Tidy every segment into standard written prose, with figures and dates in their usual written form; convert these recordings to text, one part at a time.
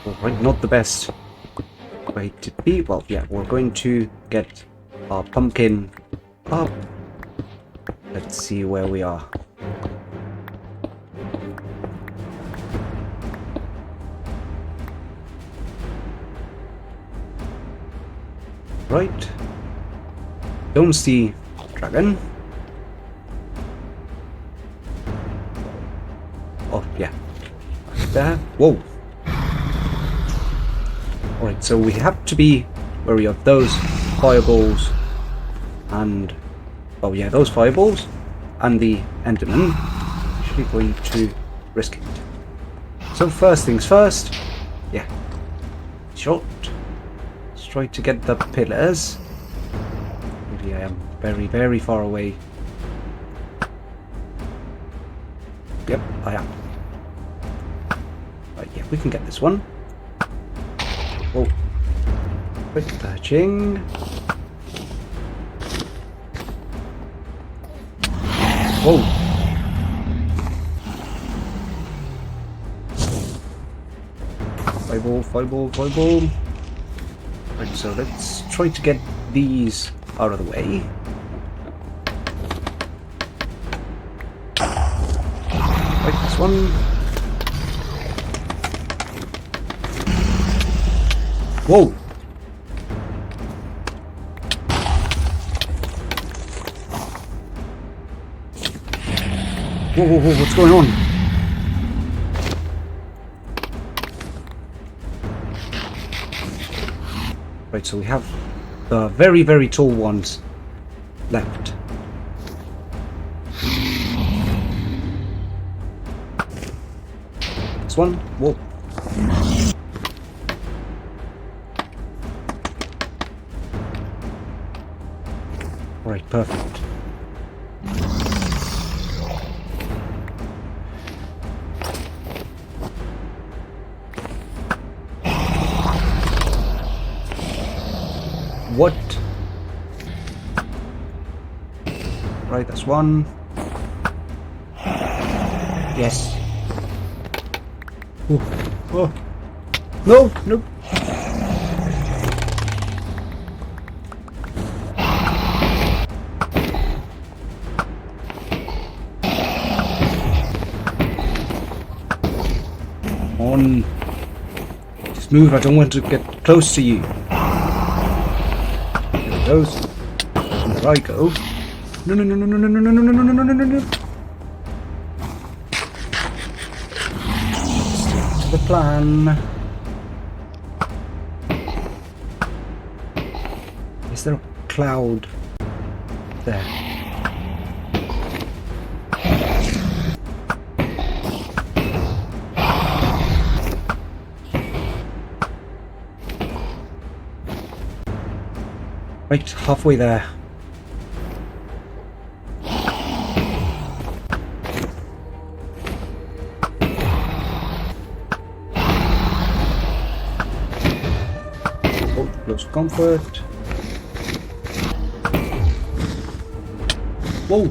Alright, not the best way to be. Well, yeah, we're going to get our pumpkin up. Let's see where we are. Right. Don't see dragon. Oh, yeah. There. Whoa. Alright, so we have to be wary of those fireballs and... oh yeah, those fireballs and the Enderman. Actually going to risk it. So first things first. Yeah. Shot. Let's try to get the pillars. Really, I am very, very far away. Yep, I am. Right, yeah, we can get this one. Oh. Quick perching. Whoa. Fireball, fireball, fireball. Right, so let's try to get these out of the way. Right, this one. Whoa! Whoa, whoa, whoa, what's going on? Right, so we have the very, very tall ones left. This one. Whoa. Right, perfect. What? Right, that's one. Yes. Ooh. Oh. No, no. On. Just move, I don't want to get close to you. There it goes. And there I go. No, no, no, no, no, no, no, no, no, no, no, no, no, no. Stick to the plan. Is there a cloud there? Right, halfway there. Oh, close comfort. Whoa!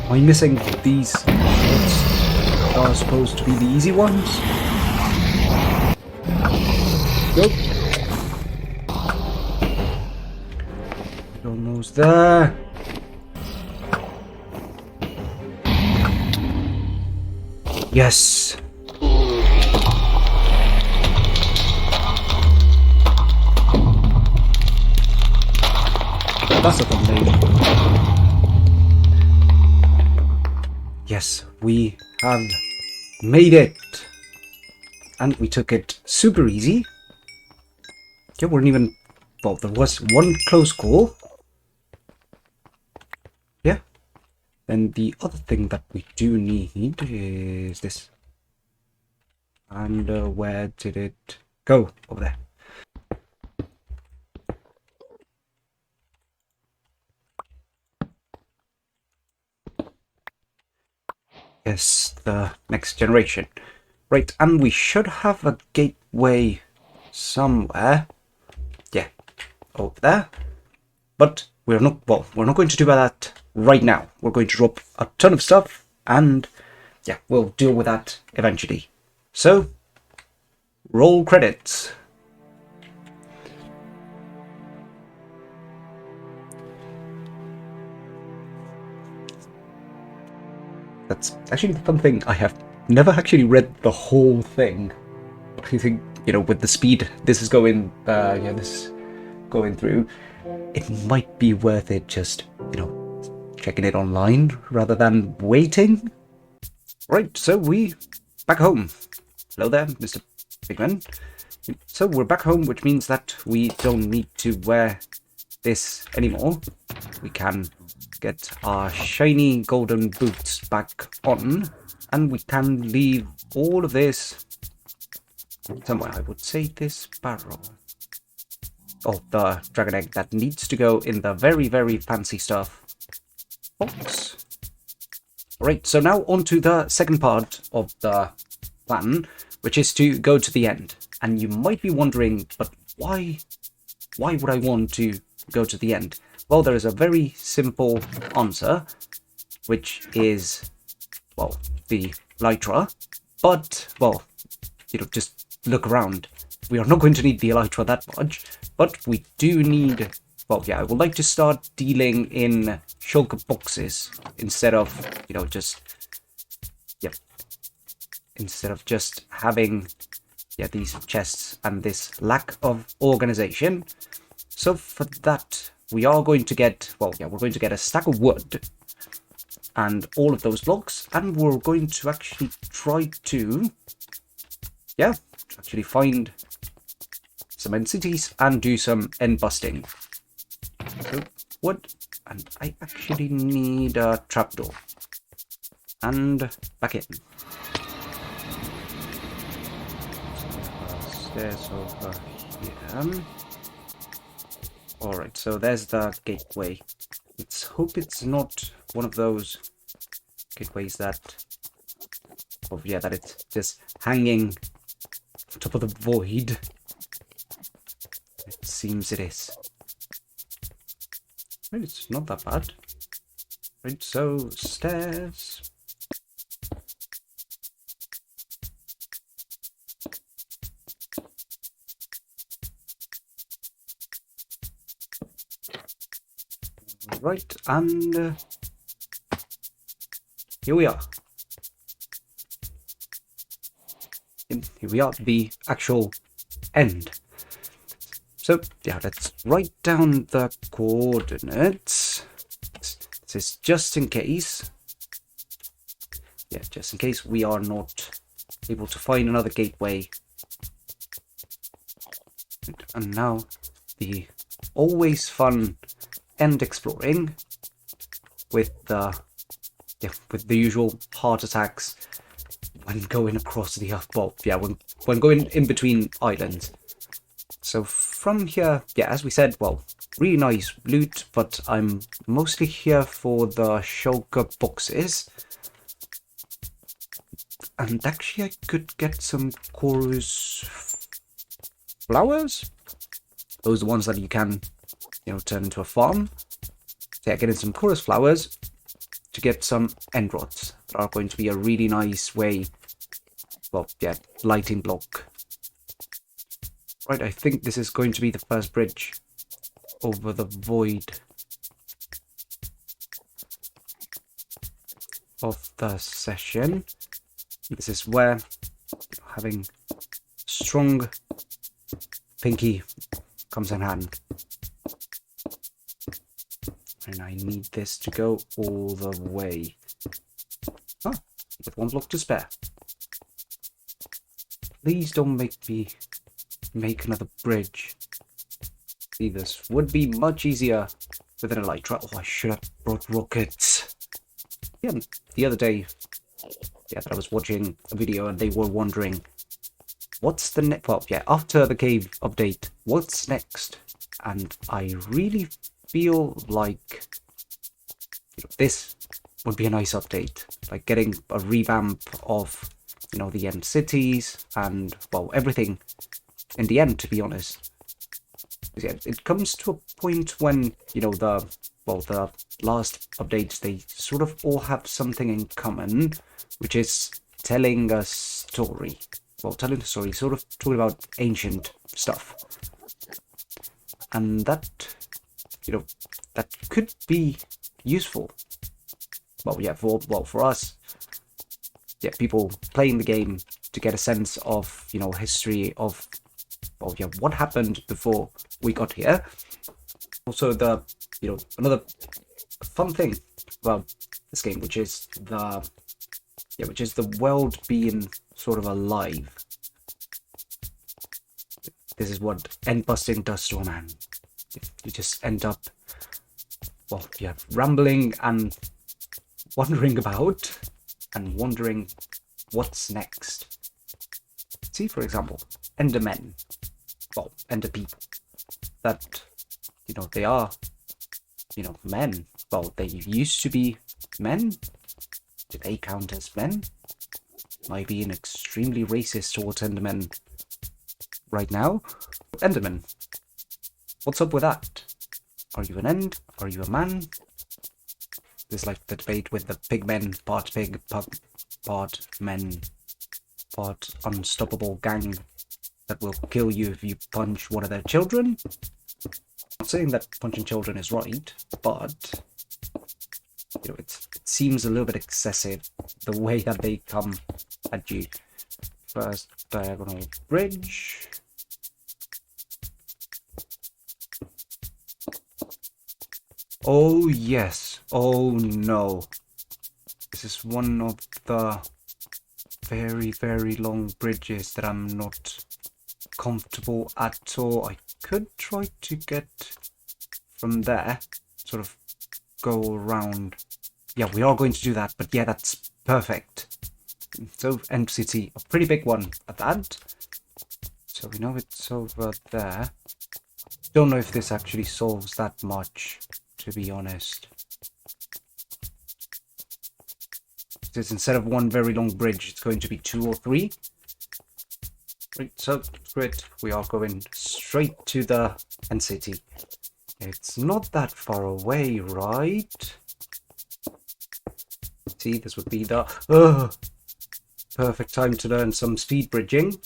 Am I missing these that are supposed to be the easy ones? Nope. Almost there. Yes. That's a thumbnail. Yes, we have made it. And we took it super easy. Yeah, we weren't even... well, there was one close call. Yeah. Then the other thing that we do need is this. And where did it go? Over there. Yes, the next generation. Right, and we should have a gateway somewhere. Yeah, over there. But we're not going to do that right now. We're going to drop a ton of stuff, and yeah, we'll deal with that eventually. So, roll credits. That's actually the fun thing. I have never actually read the whole thing. I think, with the speed this is going, through, it might be worth it just, checking it online rather than waiting. Right, so we back home. Hello there, Mr. Pigman. So we're back home, which means that we don't need to wear this anymore. We can get our shiny golden boots back on, and we can leave all of this somewhere. I would say this barrel. Oh, the dragon egg that needs to go in the very, very fancy stuff box. Right, so now on to the second part of the plan, which is to go to the end. And you might be wondering, but why would I want to go to the end? Well, there is a very simple answer, which is, well, the Elytra. But, well, just look around. We are not going to need the Elytra that much, but we do need, well, yeah, I would like to start dealing in shulker boxes instead of, instead of just having, these chests and this lack of organization. So for that, we are going to get, we're going to get a stack of wood and all of those blocks, and we're going to actually try to, actually find some end cities and do some end busting. So wood, and I actually need a trapdoor. And back in. Stairs over here. Alright, so there's the gateway. Let's hope it's not one of those gateways that, that it's just hanging on top of the void. It seems it is. Well, it's not that bad. Right, so stairs. Right, and here we are. Here we are, the actual end. So, let's write down the coordinates. This is just in case. Yeah, just in case we are not able to find another gateway. And now, the always fun end exploring with the usual heart attacks when going across the when going in between islands. So from here, as we said, really nice loot, but I'm mostly here for the shulker boxes. And actually I could get some chorus flowers. Those are the ones that you can, turn into a farm. So getting some chorus flowers to get some end rods that are going to be a really nice way, lighting block. Right, I think this is going to be the first bridge over the void of the session. This is where having strong pinky comes in hand. And I need this to go all the way. Ah, with one block to spare. Please don't make me make another bridge. See, this would be much easier with an elytra. Oh, I should have brought rockets. Yeah, the other day, that I was watching a video and they were wondering, what's the next? Well, after the cave update, what's next? And I really feel like this would be a nice update, like getting a revamp of, you know, the end cities and, well, everything in the end, to be honest. Yeah, it comes to a point when, you know, the last updates, they sort of all have something in common, which is telling a story. Well, telling a story, sort of talking about ancient stuff. And that, you know, that could be useful. Well, yeah, for us, yeah, people playing the game to get a sense of, you know, history of, well, yeah, what happened before we got here. Also, the, you know, another fun thing about this game, which is the world being sort of alive. This is what end busting does to a man. You just end up, well, yeah, rambling and wondering about and wondering what's next. See, for example, Endermen, well, Ender people, that, you know, they are, you know, men. Well, they used to be men. Do they count as men? Might be an extremely racist towards Endermen right now. Enderman, what's up with that? Are you an end? Are you a man? There's like the debate with the pigmen, part pig, part men, part unstoppable gang that will kill you if you punch one of their children. I'm not saying that punching children is right, but, you know, it seems a little bit excessive, the way that they come at you. First diagonal bridge. Oh yes, oh no. This is one of the very, very long bridges that I'm not comfortable at all. I could try to get from there, sort of go around. Yeah, we are going to do that, but yeah, that's perfect. So, End City, a pretty big one at that. So we know it's over there. Don't know if this actually solves that much, to be honest. Because instead of one very long bridge, it's going to be 2 or 3. Right, so great. We are going straight to the End City. It's not that far away, right? See, this would be the perfect time to learn some speed bridging.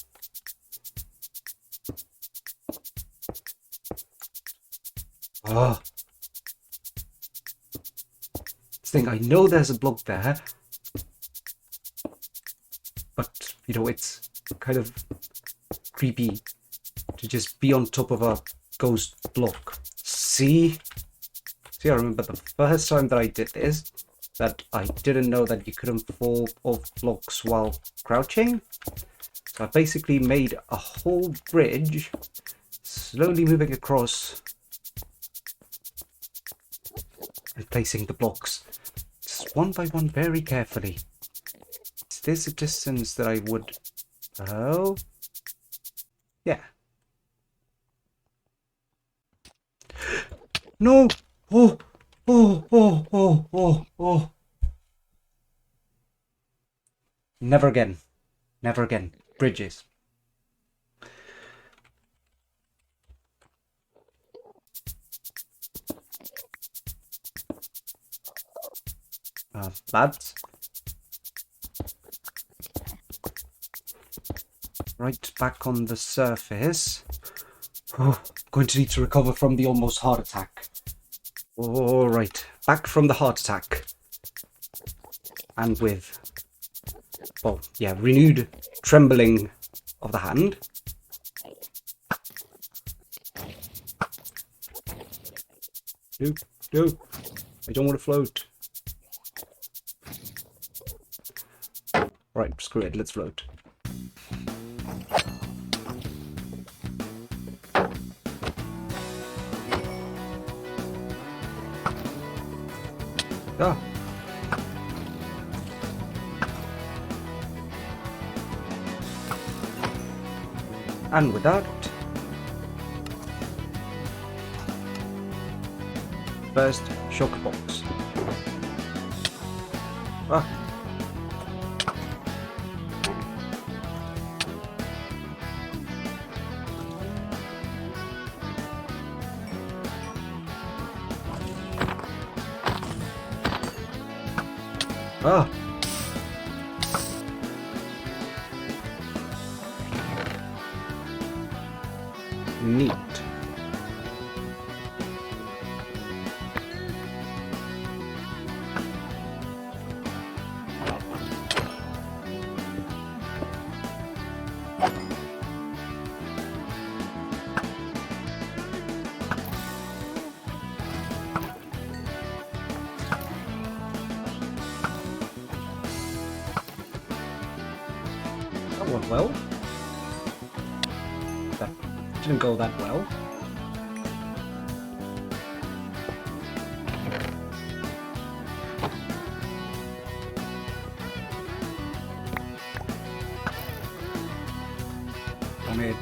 This thing, I know there's a block there, but, you know, it's kind of creepy to just be on top of a ghost block. See, I remember the first time that I did this, that I didn't know that you couldn't fall off blocks while crouching. So I basically made a whole bridge, slowly moving across and placing the blocks just one by one very carefully. Is this a distance that I would... Oh, yeah. No! Oh! Oh, oh, oh, oh, oh. Never again. Never again. Bridges. Lads. Right back on the surface. Oh, going to need to recover from the almost heart attack. All right, back from the heart attack. And with, well, yeah, renewed trembling of the hand. No, I don't want to float. Right, screw it, let's float. Ah. And with that, first shock box. Ah. Ah. Neat. That went well. That didn't go that well. Damn it.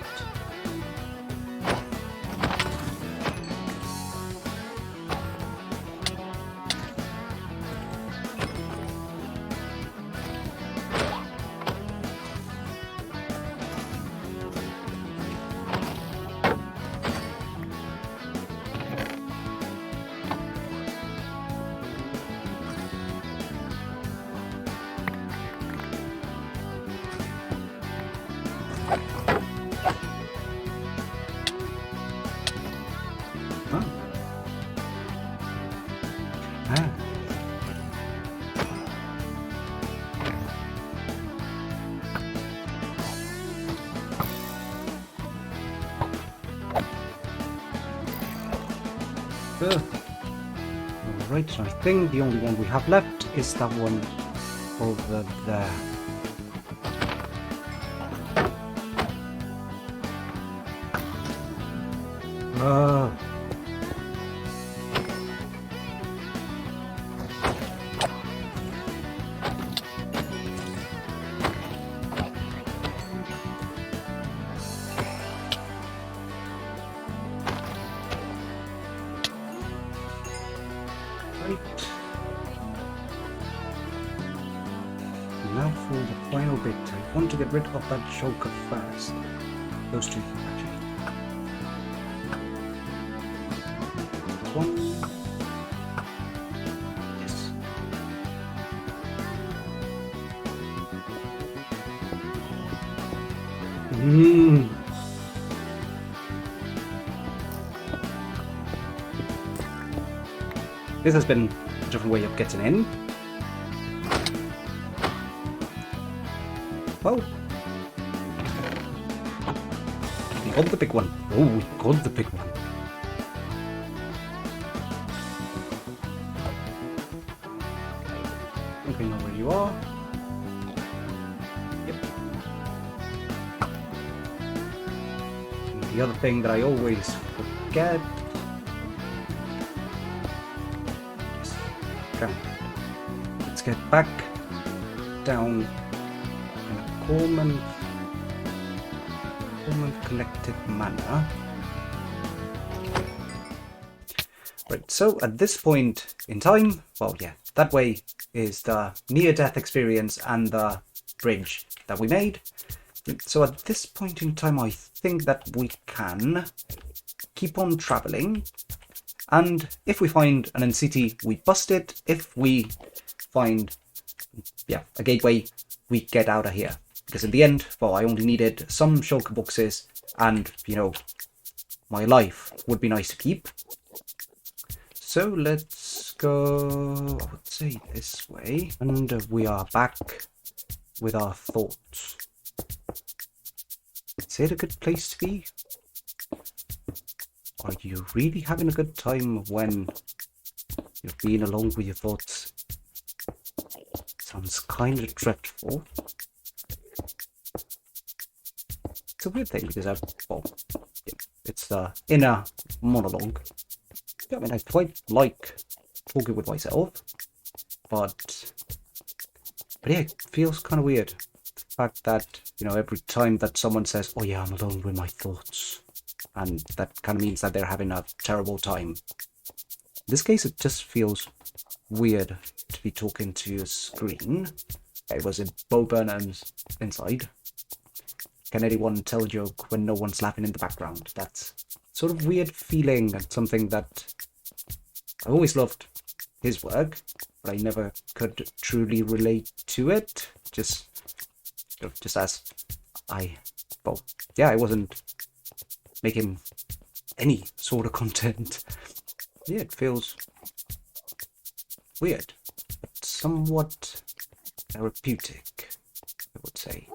Huh? Ah. Alright, so I think the only one we have left is that one over there. Right. Now for the final bit. I want to get rid of that choker first. Those two, actually. This one. Yes. This has been a different way of getting in. Oh. We got the big one. Oh, we got the big one. Okay, know where you are. Yep. And the other thing that I always forget. Let's get back down in a common connected manner. Right, so at this point in time, well, yeah, that way is the near-death experience and the bridge that we made. So at this point in time, I think that we can keep on traveling. And if we find an NCT, we bust it. If we find, yeah, a gateway, we get out of here. Because in the end, well, I only needed some shulker boxes and, you know, my life would be nice to keep. So let's go, I would say this way. And we are back with our thoughts. Is it a good place to be? Are you really having a good time when you're being alone with your thoughts? Sounds kind of dreadful. It's a weird thing because it's the inner monologue. I mean, I quite like talking with myself, but yeah, it feels kind of weird. The fact that, you know, every time that someone says, "Oh yeah, I'm alone with my thoughts," and that kind of means that they're having a terrible time. In this case, it just feels weird to be talking to a screen. It was in Bo Burnham's inside. Can anyone tell a joke when no one's laughing in the background? That's sort of weird feeling and something that I always loved his work, but I never could truly relate to it. Just as I wasn't making any sort of content. Yeah, it feels weird, but somewhat therapeutic, I would say.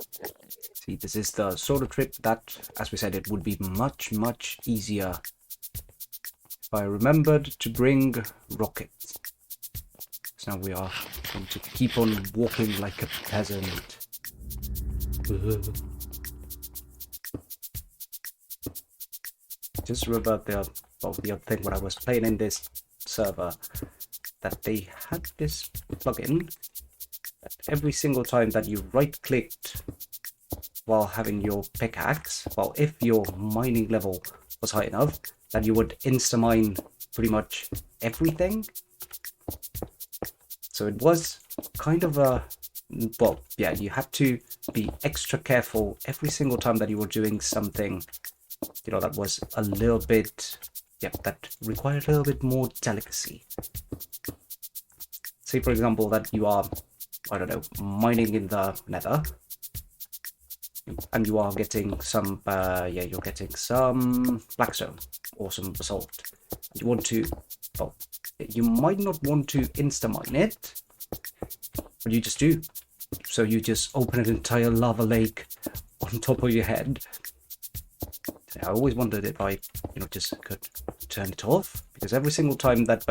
See, this is the sort of trip that, as we said, it would be much, much easier if I remembered to bring rockets. So now we are going to keep on walking like a peasant. Just remember the other thing when I was playing in this server, that they had this plugin that every single time that you right-clicked while having your pickaxe, well, if your mining level was high enough, that you would insta-mine pretty much everything. So it was kind of a, well, yeah, you had to be extra careful every single time that you were doing something, you know, that was a little bit, yeah, that required a little bit more delicacy. Say, for example, that you are, I don't know, mining in the nether, and you are getting some, you're getting some blackstone or some basalt. You want to, well, you might not want to insta-mine it, but you just do. So you just open an entire lava lake on top of your head. I always wondered if I, just could turn it off, because every single time that,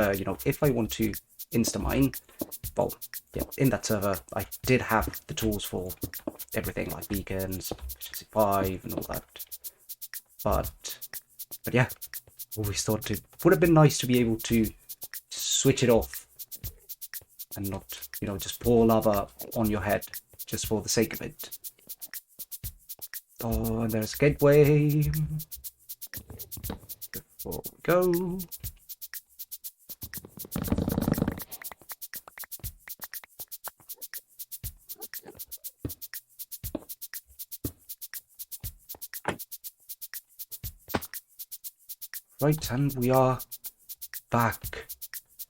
if I want to insta-mine, well, yeah, in that server, I did have the tools for everything, like beacons, efficiency 5, and all that. But yeah, always thought it would have been nice to be able to switch it off and not, just pour lava on your head just for the sake of it. Oh, and there's a gateway. Before we go. Right, and we are back.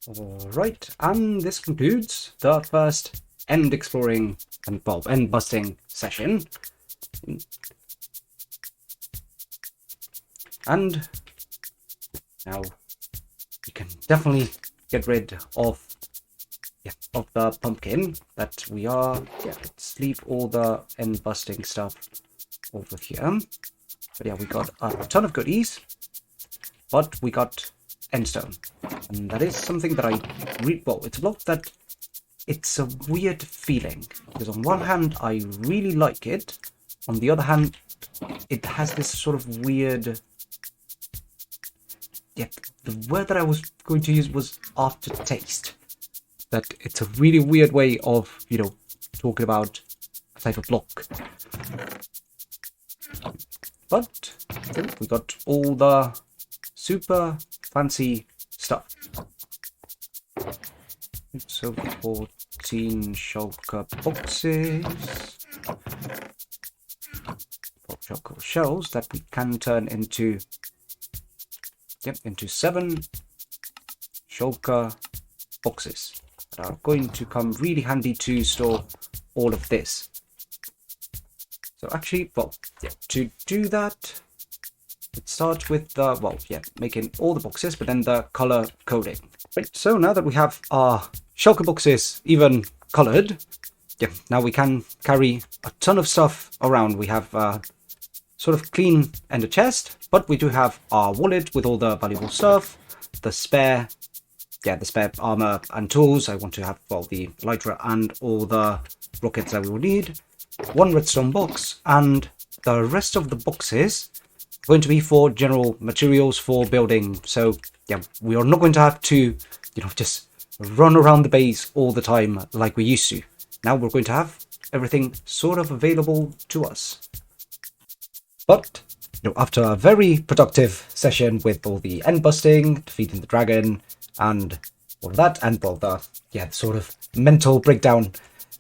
Alright, and this concludes the first end exploring and, well, end busting session. And now we can definitely get rid of the pumpkin that we are. Yeah, let's leave all the end busting stuff over here. But yeah, we got a ton of goodies, but we got endstone, and that is something that it's a block that it's a weird feeling, because on one hand I really like it, on the other hand it has this sort of weird, the word that I was going to use was aftertaste. That it's a really weird way of, talking about a type of block. But we got all the super fancy stuff. So 14 shulker boxes. 4 shulker shells that we can turn into 7 shulker boxes that are going to come really handy to store all of this. So actually, to do that, let's start with the, making all the boxes, but then the color coding. Right, so now that we have our shulker boxes even colored, now we can carry a ton of stuff around. We have sort of clean ender chest, but we do have our wallet with all the valuable stuff, the spare armor and tools. I want to have, the elytra and all the rockets that we will need, 1 redstone box, and the rest of the boxes are going to be for general materials for building. So we are not going to have to, just run around the base all the time like we used to. Now we're going to have everything sort of available to us. But after a very productive session with all the end busting, defeating the dragon, and all of that, and well, the sort of mental breakdown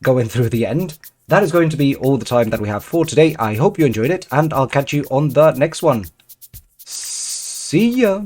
going through the end. That is going to be all the time that we have for today. I hope you enjoyed it, and I'll catch you on the next one. See ya!